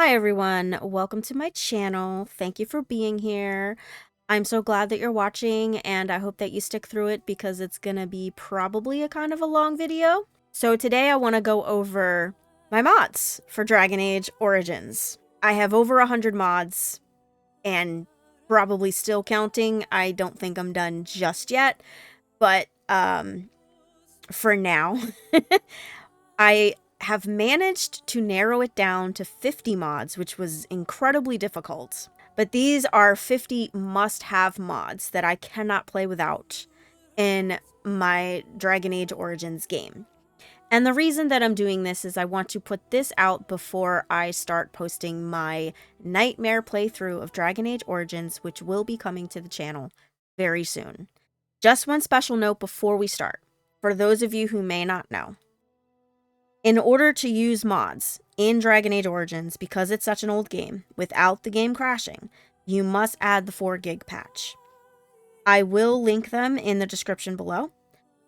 Hi everyone, welcome to my channel. Thank you for being here. I'm so glad that you're watching and I hope that you stick through it because it's gonna be probably a kind of a long video. So today I want to go over my mods for Dragon Age Origins. I have over 100 mods and probably still counting. I don't think I'm done just yet, but for now, I have managed to narrow it down to 50 mods, which was incredibly difficult. But these are 50 must-have mods that I cannot play without in my Dragon Age Origins game. And the reason that I'm doing this is I want to put this out before I start posting my Nightmare playthrough of Dragon Age Origins, which will be coming to the channel very soon. Just one special note before we start, for those of you who may not know. In order to use mods in Dragon Age Origins, because it's such an old game, without the game crashing, you must add the 4 gig patch. I will link them in the description below.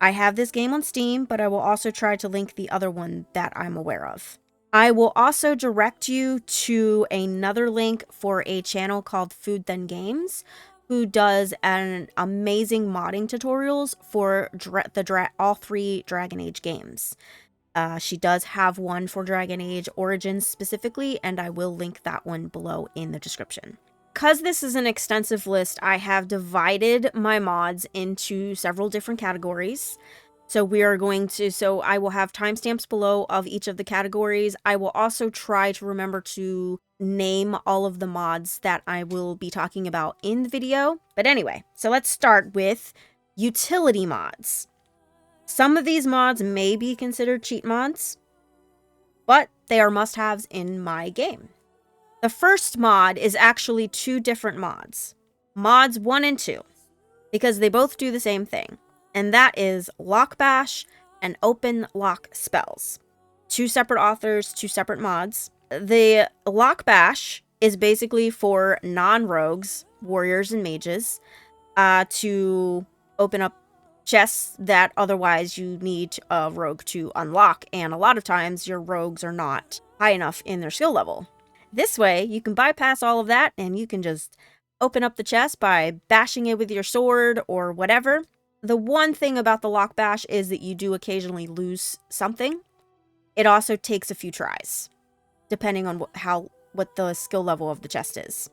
I have this game on Steam, but I will also try to link the other one that I'm aware of. I will also direct you to another link for a channel called Food Then Games, who does an amazing modding tutorials for all 3 Dragon Age games. She does have one for Dragon Age Origins specifically, and I will link that one below in the description. Because this is an extensive list, I have divided my mods into several different categories. So I will have timestamps below of each of the categories. I will also try to remember to name all of the mods that I will be talking about in the video. But anyway, so let's start with utility mods. Some of these mods may be considered cheat mods, but they are must-haves in my game. The first mod is actually 2 different mods. Mods 1 and 2, because they both do the same thing, and that is Lock Bash and Open Lock spells. 2 separate authors, 2 separate mods. The Lock Bash is basically for non-rogues, warriors and mages, to open up chests that otherwise you need a rogue to unlock, and a lot of times your rogues are not high enough in their skill level. This way, you can bypass all of that and you can just open up the chest by bashing it with your sword or whatever. The one thing about the Lock Bash is that you do occasionally lose something. It also takes a few tries, depending on what the skill level of the chest is.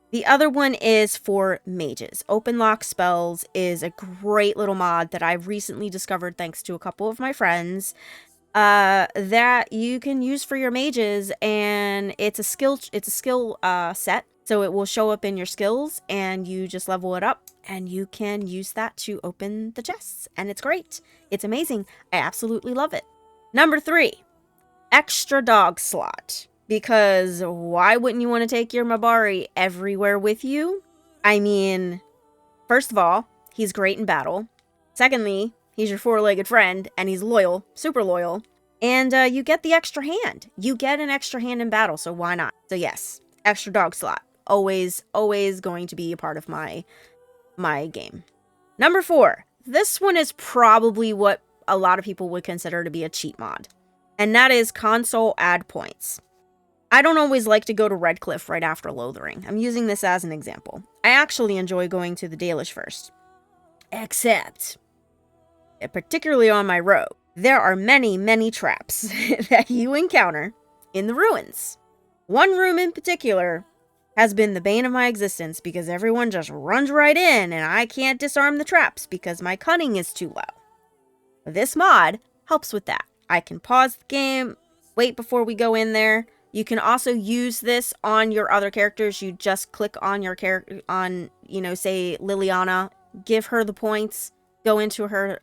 The other one is for mages. Open Lock Spells is a great little mod that I've recently discovered thanks to a couple of my friends that you can use for your mages, and it's a skill set, so it will show up in your skills and you just level it up and you can use that to open the chests, and it's great. It's amazing. I absolutely love it. Number 3, extra dog slot. Because why wouldn't you want to take your Mabari everywhere with you? I mean, first of all, he's great in battle. Secondly, he's your 4-legged friend, and he's loyal, super loyal. And you get the extra hand. You get an extra hand in battle, so why not? So yes, extra dog slot. Always going to be a part of my game. Number 4, this one is probably what a lot of people would consider to be a cheat mod. And that is console add points. I don't always like to go to Redcliffe right after Lothering. I'm using this as an example. I actually enjoy going to the Dalish first. Except, particularly on my robe, there are many traps that you encounter in the ruins. One room in particular has been the bane of my existence because everyone just runs right in and I can't disarm the traps because my cunning is too low. This mod helps with that. I can pause the game, wait before we go in there. You can also use this on your other characters. You just click on your character, say Liliana, give her the points, go into her,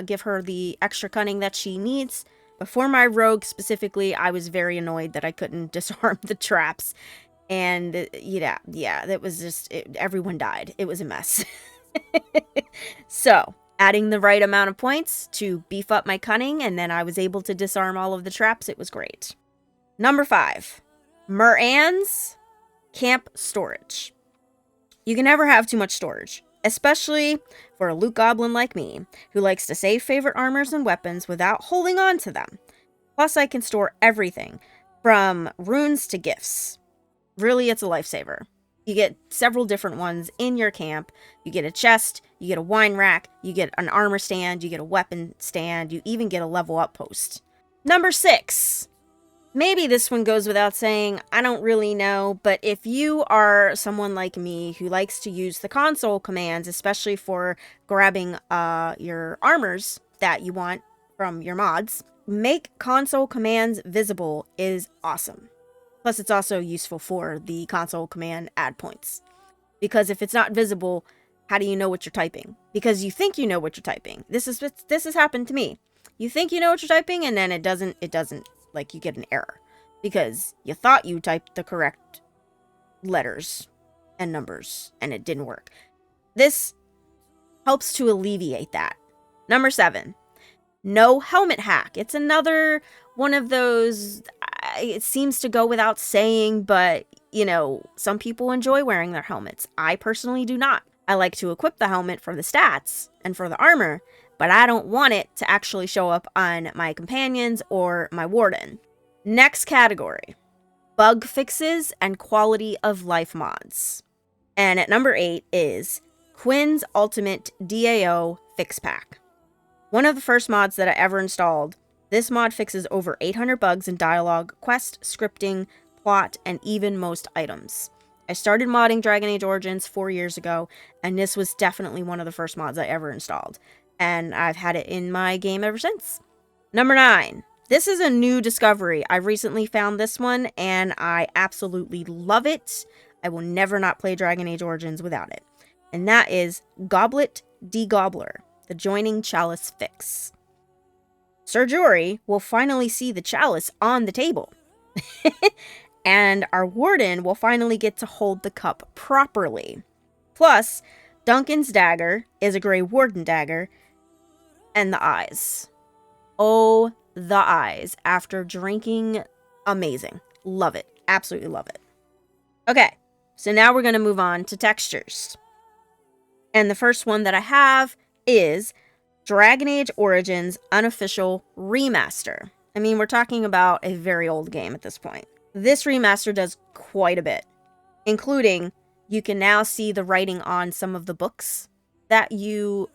give her the extra cunning that she needs. But for my rogue specifically, I was very annoyed that I couldn't disarm the traps. And yeah, that was just, everyone died. It was a mess. So, adding the right amount of points to beef up my cunning, and then I was able to disarm all of the traps. It was great. Number 5, MerAnne's camp storage. You can never have too much storage, especially for a loot goblin like me, who likes to save favorite armors and weapons without holding on to them. Plus, I can store everything. From runes to gifts. Really, it's a lifesaver. You get several different ones in your camp. You get a chest, you get a wine rack, you get an armor stand, you get a weapon stand, you even get a level up post. Number 6. Maybe this one goes without saying, I don't really know, but if you are someone like me who likes to use the console commands, especially for grabbing your armors that you want from your mods, make console commands visible is awesome. Plus, it's also useful for the console command add points. Because if it's not visible, how do you know what you're typing? Because you think you know what you're typing. This has happened to me. You think you know what you're typing, and then it doesn't, like, you get an error. Because you thought you typed the correct letters and numbers, and it didn't work. This helps to alleviate that. Number 7. No helmet hack. It's another one of those, it seems to go without saying, but, you know, some people enjoy wearing their helmets. I personally do not. I like to equip the helmet for the stats and for the armor, but I don't want it to actually show up on my companions or my warden. Next category, bug fixes and quality of life mods. And at number 8 is Quinn's Ultimate DAO Fixpack. One of the first mods that I ever installed. This mod fixes over 800 bugs in dialogue, quest, scripting, plot, and even most items. I started modding Dragon Age Origins 4 years ago, and this was definitely one of the first mods I ever installed. And I've had it in my game ever since. Number 9. This is a new discovery. I recently found this one, and I absolutely love it. I will never not play Dragon Age Origins without it. And that is Goblet De-Gobbler, the Joining Chalice fix. Ser Gilmore will finally see the chalice on the table. And our warden will finally get to hold the cup properly. Plus, Duncan's dagger is a Greywarden dagger. And the eyes. Oh, the eyes. After drinking, amazing. Love it. Absolutely love it. Okay, so now we're going to move on to textures. And the first one that I have is Dragon Age Origins Unofficial Remaster. I mean, we're talking about a very old game at this point. This remaster does quite a bit, including you can now see the writing on some of the books that you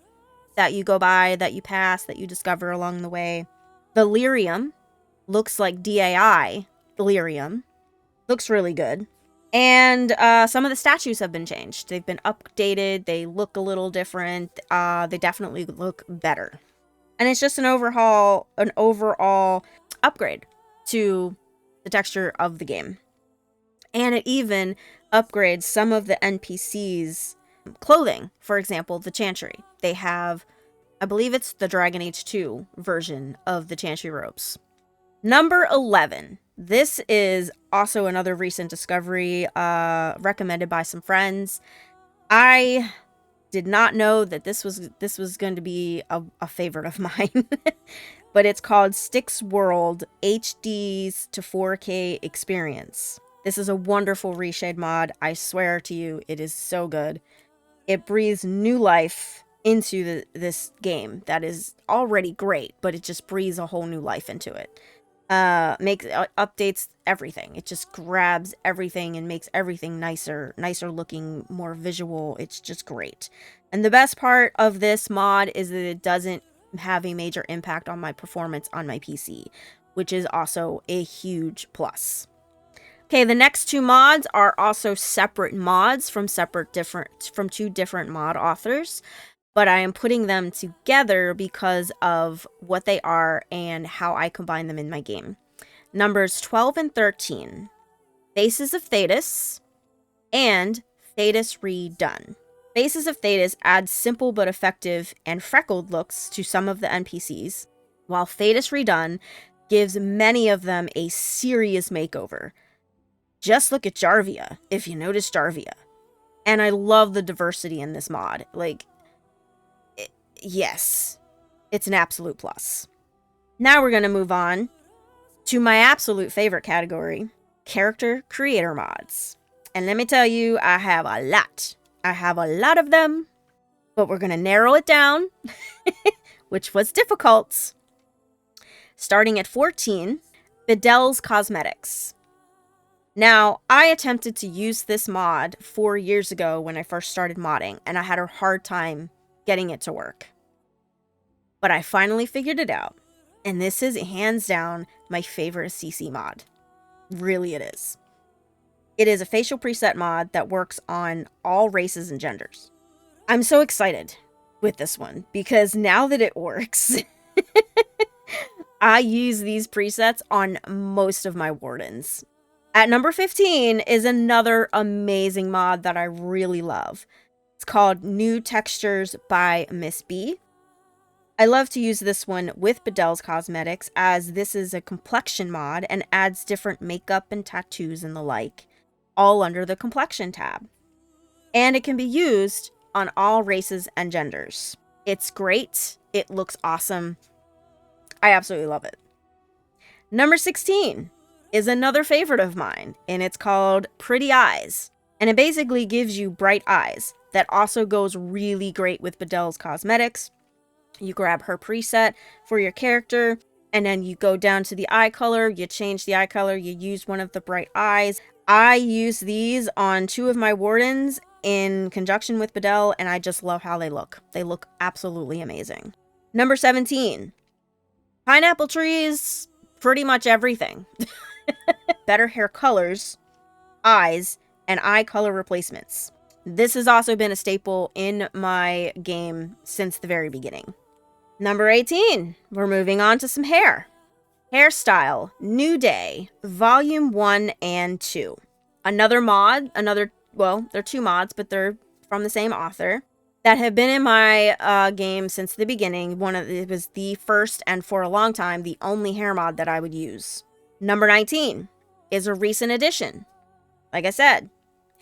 go by, that you pass, that you discover along the way. The lyrium looks like DAI lyrium. Looks really good. And some of the statues have been changed. They've been updated. They look a little different. They definitely look better. And it's just an overall upgrade to the texture of the game. And it even upgrades some of the NPCs' clothing. For example, the Chantry. They have, I believe it's the Dragon Age 2 version of the Chantry robes. Number 11. This is also another recent discovery recommended by some friends. I did not know that this was going to be a favorite of mine. But it's called Stixworld HD's to 4K Experience. This is a wonderful reshade mod. I swear to you, it is so good. It breathes new life into this game that is already great, but it just breathes a whole new life into it. Updates everything. It just grabs everything and makes everything nicer looking, more visual. It's just great. And the best part of this mod is that it doesn't have a major impact on my performance on my PC, which is also a huge plus. Okay, the next two mods are also separate mods from two different mod authors, but I am putting them together because of what they are and how I combine them in my game. Numbers 12 and 13, Faces of Thedas and Thedas Redone. Faces of Thedas adds simple but effective and freckled looks to some of the NPCs, while Thedas Redone gives many of them a serious makeover. Just look at Jarvia, if you notice Jarvia. And I love the diversity in this mod. Yes, it's an absolute plus. Now we're going to move on to my absolute favorite category, character creator mods. And let me tell you, I have a lot. I have a lot of them, but we're going to narrow it down, which was difficult. Starting at 14, Bidelle's Cosmetics. Now, I attempted to use this mod 4 years ago when I first started modding, and I had a hard time getting it to work. But I finally figured it out, and this is hands down my favorite CC mod. Really it is. It is a facial preset mod that works on all races and genders. I'm so excited with this one because now that it works, I use these presets on most of my wardens. At number 15 is another amazing mod that I really love. It's called New Textures by MissB. I love to use this one with Bidelle's Cosmetics as this is a complexion mod and adds different makeup and tattoos and the like, all under the complexion tab. And it can be used on all races and genders. It's great. It looks awesome. I absolutely love it. Number 16 is another favorite of mine, and it's called Pretty Eyes. And it basically gives you bright eyes. That also goes really great with Bidelle's Cosmetics. You grab her preset for your character, and then you go down to the eye color, you change the eye color, you use one of the bright eyes. I use these on 2 of my wardens in conjunction with Bidelle, and I just love how they look. They look absolutely amazing. Number 17. Pineapple trees, pretty much everything. Better hair colors, eyes, and eye color replacements. This has also been a staple in my game since the very beginning. Number 18, we're moving on to some hair. Hairstyle, New Day, Volume 1 and 2. Another mod, well, they're 2 mods, but they're from the same author, that have been in my game since the beginning. It was the first, and for a long time, the only hair mod that I would use. Number 19 is a recent addition. Like I said,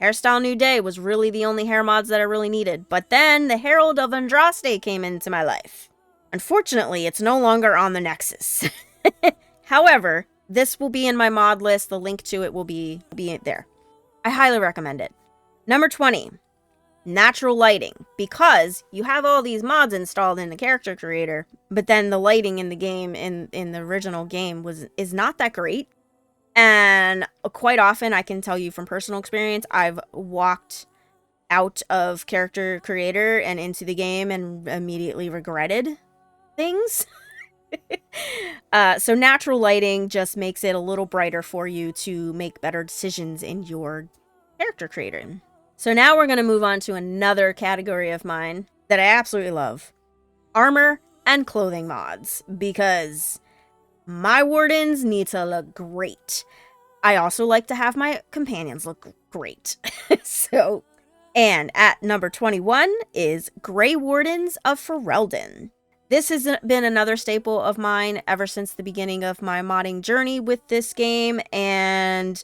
Hairstyle New Day was really the only hair mods that I really needed, but then the Hairald of Andraste came into my life. Unfortunately, it's no longer on the Nexus. However, this will be in my mod list. The link to it will be there. I highly recommend it. Number 20, natural lighting. Because you have all these mods installed in the character creator, but then the lighting in the game, in the original game, is not that great. And quite often, I can tell you from personal experience, I've walked out of character creator and into the game and immediately regretted things. So natural lighting just makes it a little brighter for you to make better decisions in your character creator. So now we're going to move on to another category of mine that I absolutely love. Armor and clothing mods, because my wardens need to look great. I also like to have my companions look great. And at number 21 is Greywardens of Ferelden. This has been another staple of mine ever since the beginning of my modding journey with this game, and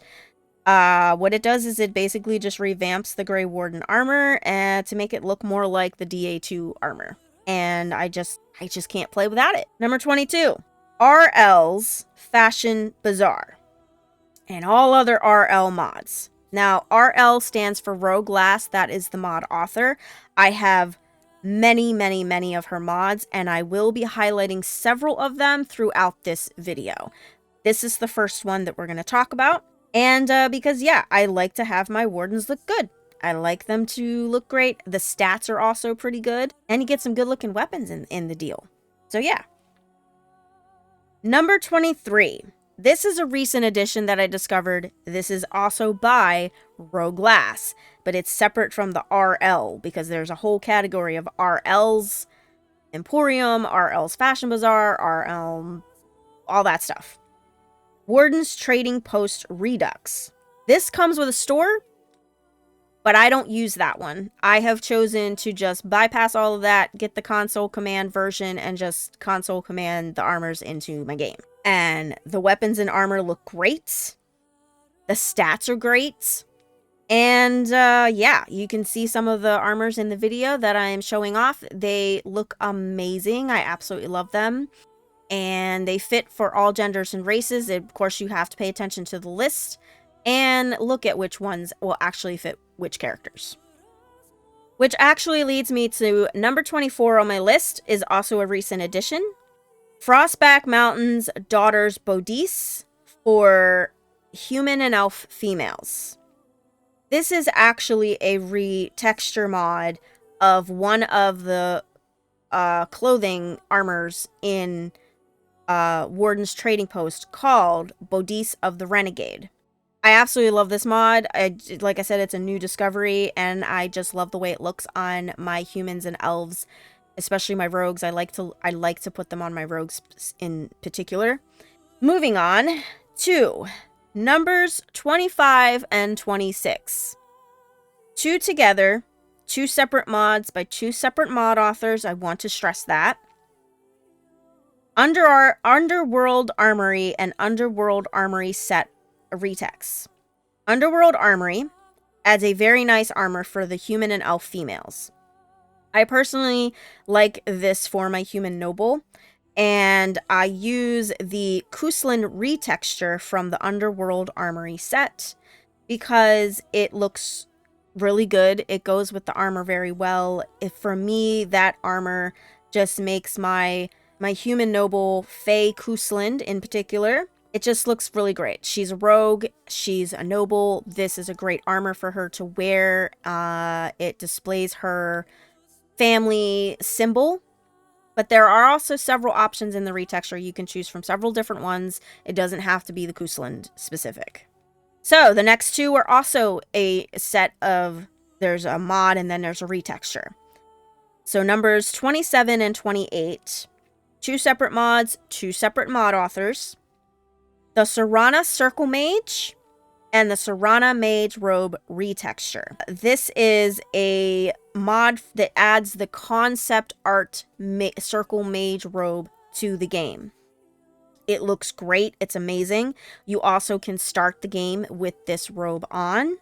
what it does is it basically just revamps the Grey Warden armor to make it look more like the DA2 armor. And I just can't play without it. Number 22, RL's Fashion Bazaar and all other RL mods. Now, RL stands for Rogue Last. That is the mod author. I have many of her mods, and I will be highlighting several of them throughout this video. This is the first one that we're going to talk about. And because, yeah, I like to have my wardens look good. I like them to look great. The stats are also pretty good. And you get some good-looking weapons in the deal. So, yeah. Number 23. This is a recent addition that I discovered. This is also by Rogue Last, but it's separate from the RL because there's a whole category of RL's Emporium, RL's Fashion Bazaar, RL, all that stuff. Warden's Trading Post Redux. This comes with a store, but I don't use that one. I have chosen to just bypass all of that, get the console command version, and just console command the armors into my game. And the weapons and armor look great. The stats are great. And yeah, you can see some of the armors in the video that I am showing off. They look amazing. I absolutely love them. And they fit for all genders and races. Of course, you have to pay attention to the list and look at which ones will actually fit which characters. Which actually leads me to number 24 on my list is also a recent addition. Frostback Mountain's Daughters Bodice for human and elf females. This is actually a retexture mod of one of the clothing armors in Warden's trading post called Bodice of the Renegade. I absolutely love this mod. Like I said, it's a new discovery, and I just love the way it looks on my humans and elves, especially my rogues. I like to put them on my rogues in particular. Moving on to numbers 25 and 26. Two together, two separate mods by two separate mod authors. I want to stress that. Underworld Armory and Underworld Armory set Retex. Underworld Armory adds a very nice armor for the human and elf females. I personally like this for my human noble, and I use the Cullen retexture from the Underworld Armory set because it looks really good. It goes with the armor very well. For me, that armor just makes my human noble, Faye Cullen in particular, it just looks really great. She's a rogue. She's a noble. This is a great armor for her to wear. It displays her family symbol. But there are also several options in the retexture. You can choose from several different ones. It doesn't have to be the Cullen specific. So the next two are also a set of, there's a mod and then there's a retexture. So numbers 27 and 28. Two separate mods, two separate mod authors. The Surana Circle Mage and the Surana Mage Robe retexture. This is a mod that adds the concept art Circle Mage Robe to the game. It looks great. It's amazing. You also can start the game with this robe on.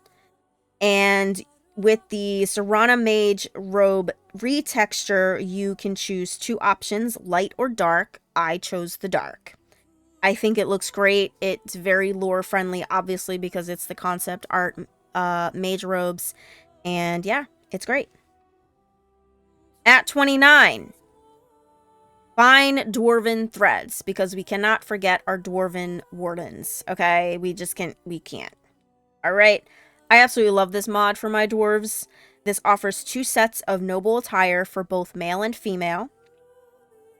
And with the Surana Mage Robe retexture, you can choose two options, light or dark. I chose the dark. I think it looks great. It's very lore friendly, obviously, because it's the concept art mage robes. And yeah, it's great. At 29, fine Dwarven threads, because we cannot forget our Dwarven Wardens. Okay, we can't. All right. I absolutely love this mod for my dwarves. This offers two sets of noble attire for both male and female.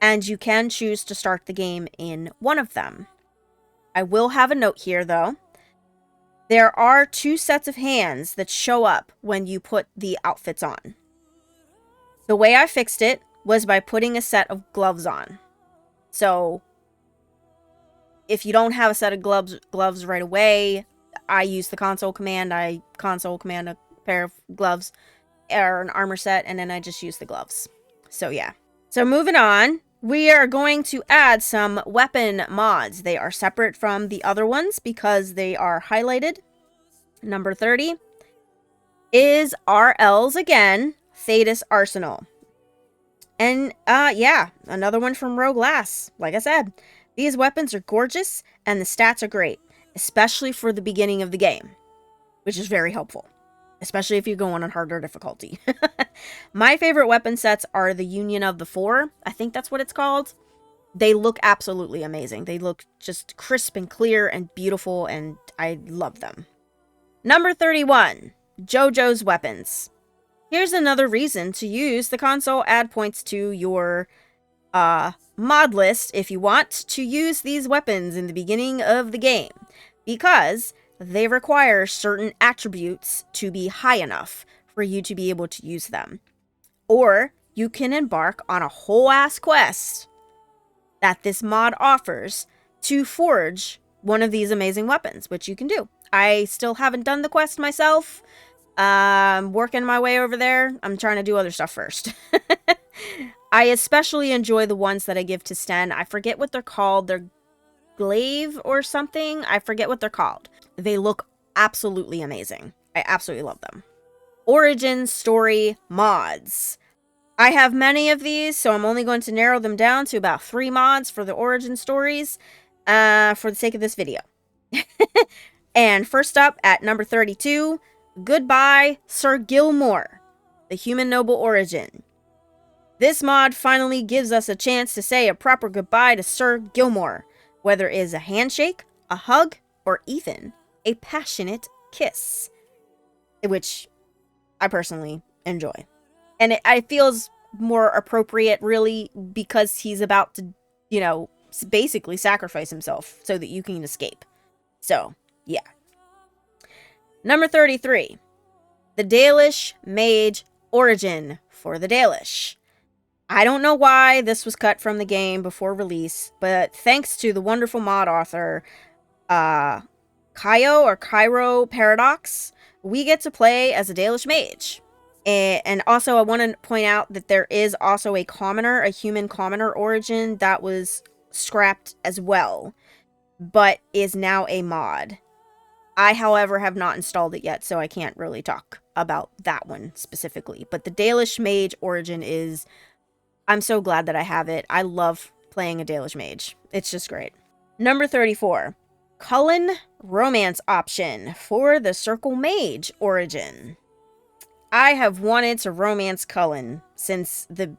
And you can choose to start the game in one of them. I will have a note here, though. There are two sets of hands that show up when you put the outfits on. The way I fixed it was by putting a set of gloves on. So, if you don't have a set of gloves right away, I use the console command. I console command a pair of gloves or an armor set, and then I just use the gloves. So, yeah. So, moving on. We are going to add some weapon mods. They are separate from the other ones because they are highlighted. Number 30 is RL's again, Thedas Arsenal. And, yeah, another one from Rogue Lass. Like I said, these weapons are gorgeous and the stats are great, especially for the beginning of the game, which is very helpful. Especially if you're going on harder difficulty. My favorite weapon sets are the Union of the Four. I think that's what it's called. They look absolutely amazing. They look just crisp and clear and beautiful, and I love them. Number 31, JoJo's weapons. Here's another reason to use the console add points to your mod list if you want to use these weapons in the beginning of the game. Because they require certain attributes to be high enough for you to be able to use them. Or you can embark on a whole ass quest that this mod offers to forge one of these amazing weapons, which you can do. I still haven't done the quest myself. I'm working my way over there. I'm trying to do other stuff first. I especially enjoy the ones that I give to Sten. I forget what they're called. They're glaive or something. I forget what they're called. They look absolutely amazing. I absolutely love them. Origin story mods. I have many of these, so I'm only going to narrow them down to about 3 mods for the origin stories for the sake of this video. And first up at number 32, Goodbye Ser Gilmore, the human noble origin. This mod finally gives us a chance to say a proper goodbye to Ser Gilmore, whether it is a handshake, a hug, or even a passionate kiss, which I personally enjoy. And it feels more appropriate, really, because he's about to, you know, basically sacrifice himself so that you can escape. So, yeah. Number 33. The Dalish Mage Origin for the Dalish. I don't know why this was cut from the game before release, but thanks to the wonderful mod author, Cairo Paradox, we get to play as a Dalish mage. And also, I want to point out that there is also a human commoner origin that was scrapped as well, but is now a mod. I, however, have not installed it yet, so I can't really talk about that one specifically. But the Dalish Mage origin is... I'm so glad that I have it. I love playing a Dalish Mage. It's just great. Number 34. Cullen romance option for the Circle Mage origin. I have wanted to romance Cullen since the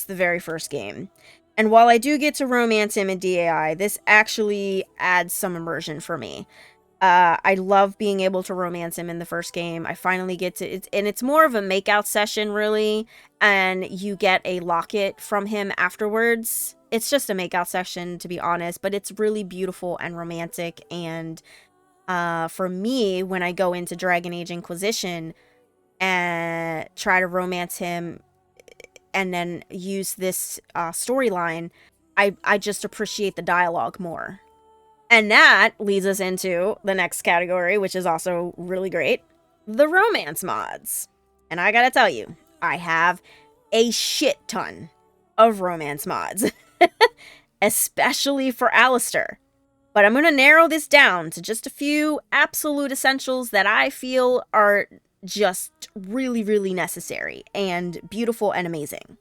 very first game. And while I do get to romance him in DAI, this actually adds some immersion for me. I love being able to romance him in the first game. I finally get to... and it's more of a makeout session, really. And you get a locket from him afterwards. It's just a makeout session, to be honest. But it's really beautiful and romantic. And for me, when I go into Dragon Age Inquisition and try to romance him and then use this storyline, I just appreciate the dialogue more. And that leads us into the next category, which is also really great. The romance mods. And I gotta tell you, I have a shit ton of romance mods. Especially for Alistair. But I'm gonna narrow this down to just a few absolute essentials that I feel are just really, really necessary and beautiful and amazing.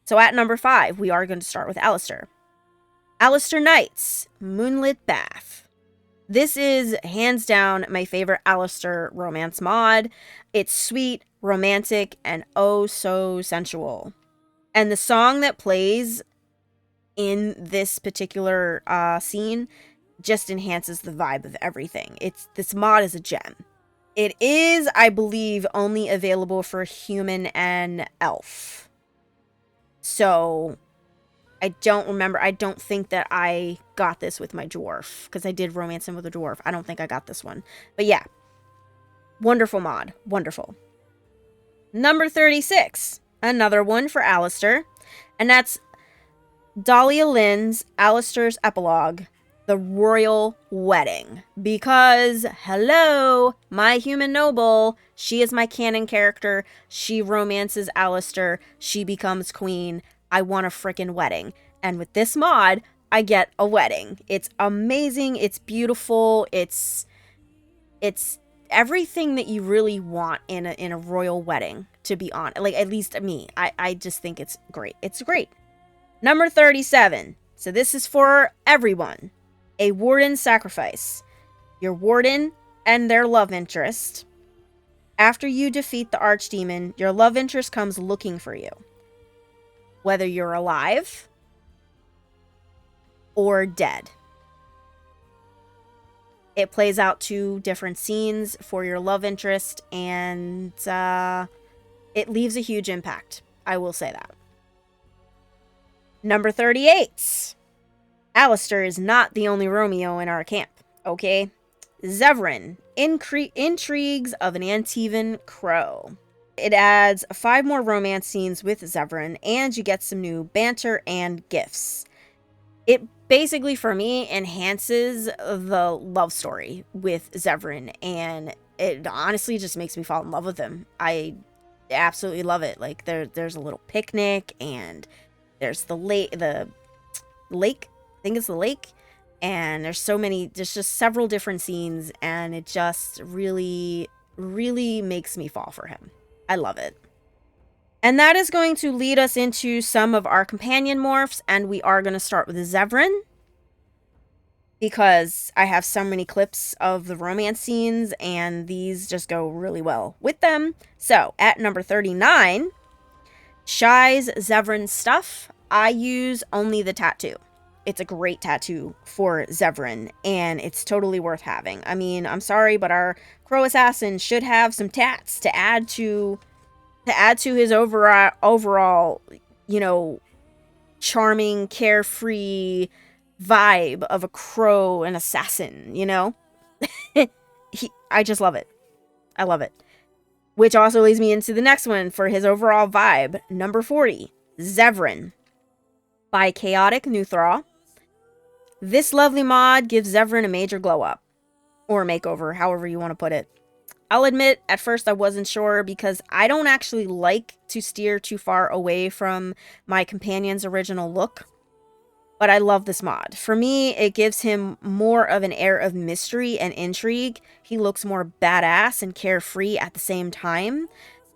So at number 5, we are going to start with Alistair. Alistair Knight's Moonlit Bath. This is hands down my favorite Alistair romance mod. It's sweet, romantic, and oh so sensual. And the song that plays in this particular scene just enhances the vibe of everything. This mod is a gem. It is, I believe, only available for human and elf. So I don't remember. I don't think that I got this with my dwarf, because I did romance him with a dwarf. I don't think I got this one. But yeah, wonderful mod. Wonderful. Number 36, another one for Alistair, and that's Dahlia Lynn's Alistair's Epilogue, The Royal Wedding. Because, hello, my human noble, she is my canon character. She romances Alistair. She becomes queen. I want a frickin' wedding. And with this mod, I get a wedding. It's amazing. It's beautiful. It's everything that you really want in a royal wedding, to be honest. Like, at least me. I just think it's great. It's great. Number 37. So this is for everyone. A Warden Sacrifice. Your Warden and their love interest. After you defeat the Archdemon, your love interest comes looking for you. Whether you're alive or dead. It plays out 2 different scenes for your love interest, and it leaves a huge impact. I will say that. Number 38. Alistair is not the only Romeo in our camp, okay? Zevran, Intrigues of an Antivan Crow. It adds 5 more romance scenes with Zevran, and you get some new banter and gifts. It basically, for me, enhances the love story with Zevran, and it honestly just makes me fall in love with him. I absolutely love it. Like, there's a little picnic, and there's the lake, I think it's the lake, and there's just several different scenes, and it just really, really makes me fall for him. I love it. And that is going to lead us into some of our companion morphs, and we are going to start with Zevran, because I have so many clips of the romance scenes, and these just go really well with them. So, at number 39, Shy's Zevran stuff. I use only the tattoo. it's a great tattoo for Zevran, and it's totally worth having. I mean, I'm sorry, but our Crow Assassin should have some tats to add to his overall, you know, charming, carefree vibe of a crow and assassin, you know? I just love it. I love it. Which also leads me into the next one for his overall vibe. Number 40, Zevran by Chaotic Nuthra. This lovely mod gives Zevran a major glow up. Or makeover, however you want to put it. I'll admit, at first I wasn't sure because I don't actually like to steer too far away from my companion's original look. But I love this mod. For me, it gives him more of an air of mystery and intrigue. He looks more badass and carefree at the same time.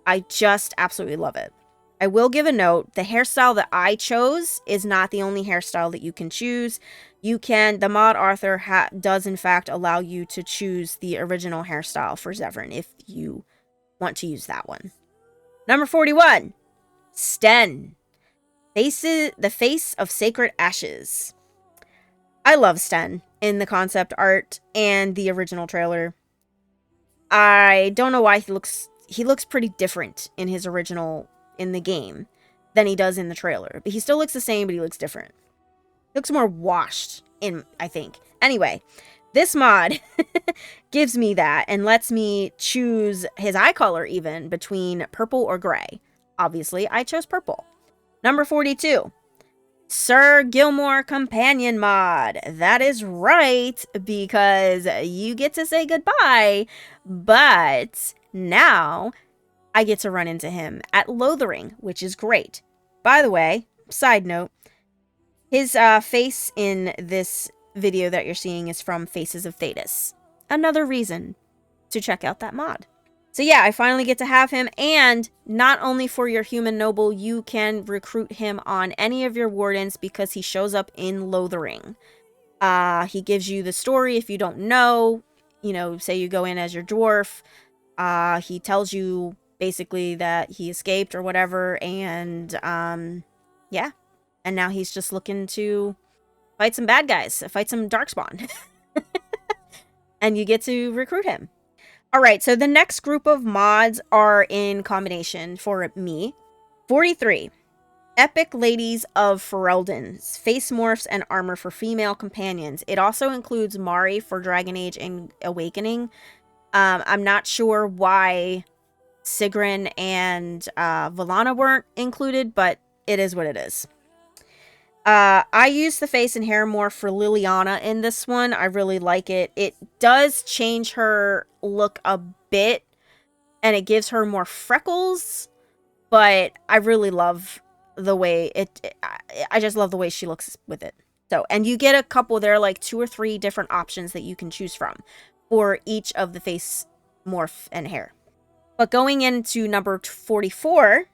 I just absolutely love it. I will give a note, the hairstyle that I chose is not the only hairstyle that you can choose. The mod author does in fact allow you to choose the original hairstyle for Zevran if you want to use that one. Number 41, Sten. The Face of Sacred Ashes. I love Sten in the concept art and the original trailer. I don't know why he looks pretty different in his original in the game than he does in the trailer. But he still looks the same, but he looks different. He looks more washed I think. Anyway, this mod gives me that and lets me choose his eye color even between purple or gray. Obviously, I chose purple. Number 42, Ser Gilmore Companion mod. That is right, because you get to say goodbye, but now I get to run into him at Lothering, which is great. By the way, side note, his face in this video that you're seeing is from Faces of Thedas. Another reason to check out that mod. So yeah, I finally get to have him, and not only for your human noble, you can recruit him on any of your wardens because he shows up in Lothering. He gives you the story if you don't know, say you go in as your dwarf. He tells you basically that he escaped or whatever, and yeah. And now he's just looking to fight some bad guys, fight some Darkspawn. And you get to recruit him. Alright, so the next group of mods are in combination for me. 43. Epic Ladies of Ferelden. Face morphs and armor for female companions. It also includes Mari for Dragon Age and Awakening. I'm not sure why Sigrun and Valana weren't included, but it is what it is. I used the face and hair morph for Liliana in this one. I really like it. It does change her look a bit, and it gives her more freckles, but I really love the way I just love the way she looks with it. So, and you get a couple, there are like 2 or 3 different options that you can choose from for each of the face morph and hair. But going into number 44,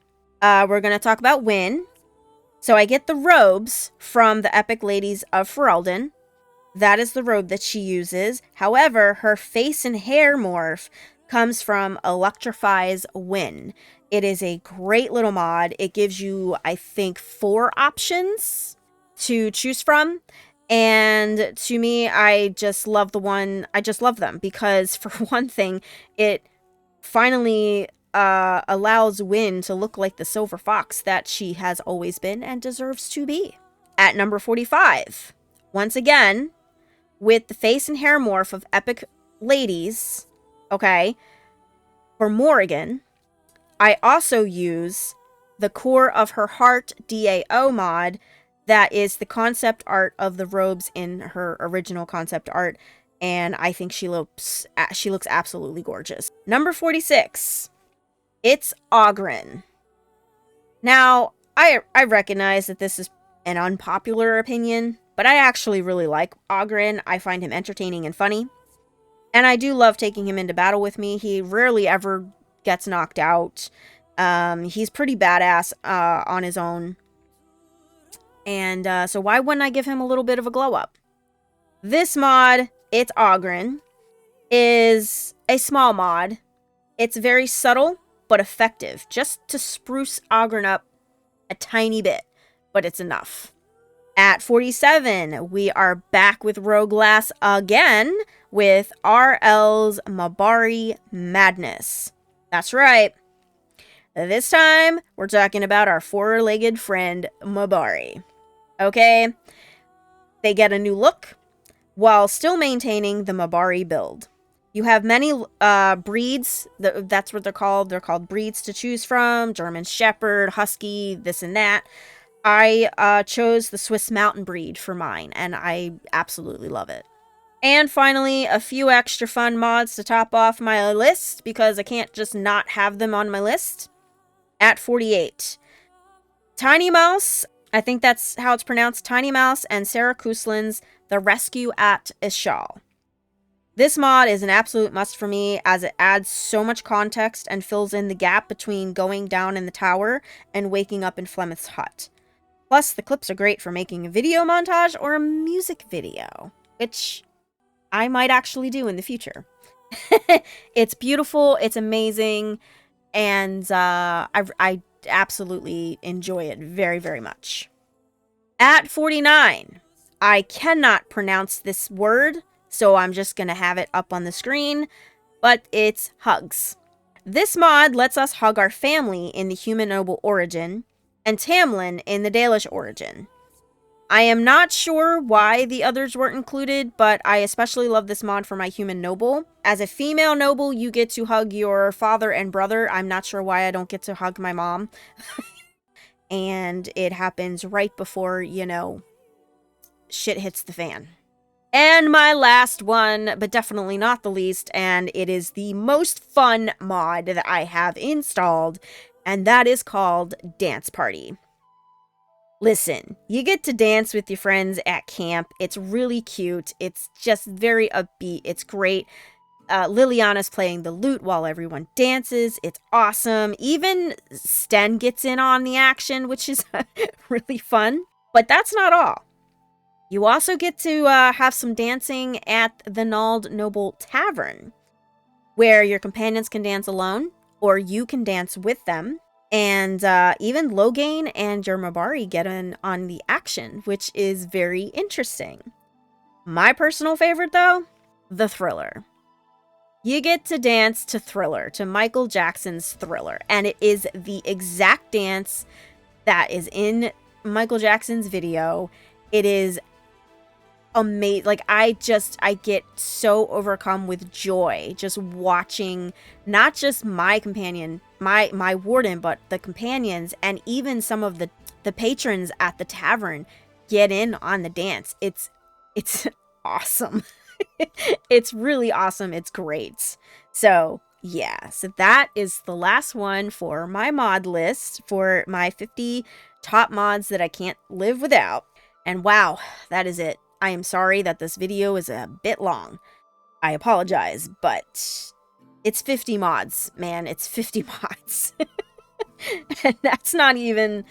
we're going to talk about Wynn. So I get the robes from the Epic Ladies of Ferelden. That is the robe that she uses. However, her face and hair morph comes from Electrify's Wynn. It is a great little mod. It gives you, I think, 4 options to choose from. And to me, I just love them because, for one thing, it finally allows Wynn to look like the silver fox that she has always been and deserves to be. At number 45, once again, with the face and hair morph of Epic Ladies, okay, for Morrigan, I also use the Core of Her Heart DAO mod that is the concept art of the robes in her original concept art, and I think she looks absolutely gorgeous. Number 46, it's Oghren. Now, I recognize that this is an unpopular opinion, but I actually really like Oghren. I find him entertaining and funny, and I do love taking him into battle with me. He rarely ever gets knocked out. He's pretty badass on his own, and so why wouldn't I give him a little bit of a glow up? This mod, it's Oghren, is a small mod. It's very subtle but effective, just to spruce Oghren up a tiny bit, but it's enough. At 47, we are back with Rogue Lass again with RL's Mabari Madness. That's right. This time, we're talking about our four-legged friend, Mabari. Okay? They get a new look while still maintaining the Mabari build. You have many breeds. That's what they're called. They're called breeds to choose from. German Shepherd, Husky, this and that. I chose the Swiss Mountain breed for mine, and I absolutely love it. And finally, a few extra fun mods to top off my list, because I can't just not have them on my list. At 48, Tiny Mouse, I think that's how it's pronounced, Tiny Mouse and Sarah Kuslin's The Rescue at Ishal. This mod is an absolute must for me, as it adds so much context and fills in the gap between going down in the tower and waking up in Flemeth's hut. Plus, the clips are great for making a video montage or a music video, which I might actually do in the future. It's beautiful, it's amazing, and I absolutely enjoy it very, very much. At 49, I cannot pronounce this word, so I'm just going to have it up on the screen, but it's Hugs. This mod lets us hug our family in the human noble origin, and Tamlin in the Dalish origin. I am not sure why the others weren't included, but I especially love this mod for my human noble. As a female noble, you get to hug your father and brother. I'm not sure why I don't get to hug my mom. And it happens right before, you know, shit hits the fan. And my last one, but definitely not the least, and it is the most fun mod that I have installed, and that is called Dance Party. Listen, you get to dance with your friends at camp. It's really cute. It's just very upbeat. It's great. Liliana's playing the lute while everyone dances. It's awesome. Even Sten gets in on the action, which is really fun. But that's not all. You also get to have some dancing at the Nald Noble Tavern, where your companions can dance alone, or you can dance with them. And even Logain and your Mabari get in on the action, which is very interesting. My personal favorite, though, the Thriller. You get to dance to Thriller, to Michael Jackson's Thriller, and it is the exact dance that is in Michael Jackson's video. It is amazing. Like, I get so overcome with joy just watching not just my companion, my warden, but the companions and even some of the patrons at the tavern get in on the dance. It's awesome. It's really awesome. It's great. So yeah, so that is the last one for my mod list for my 50 top mods that I can't live without. And wow, that is it. I am sorry that this video is a bit long. I apologize, but it's 50 mods, man. It's 50 mods. And that's not even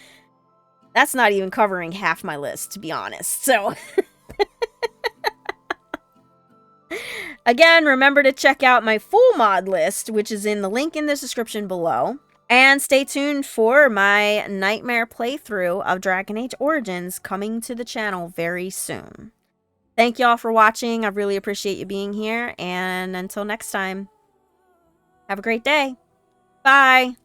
covering half my list, to be honest. So again, remember to check out my full mod list, which is in the link in the description below. And stay tuned for my Nightmare playthrough of Dragon Age Origins coming to the channel very soon. Thank y'all for watching. I really appreciate you being here. And until next time, have a great day. Bye.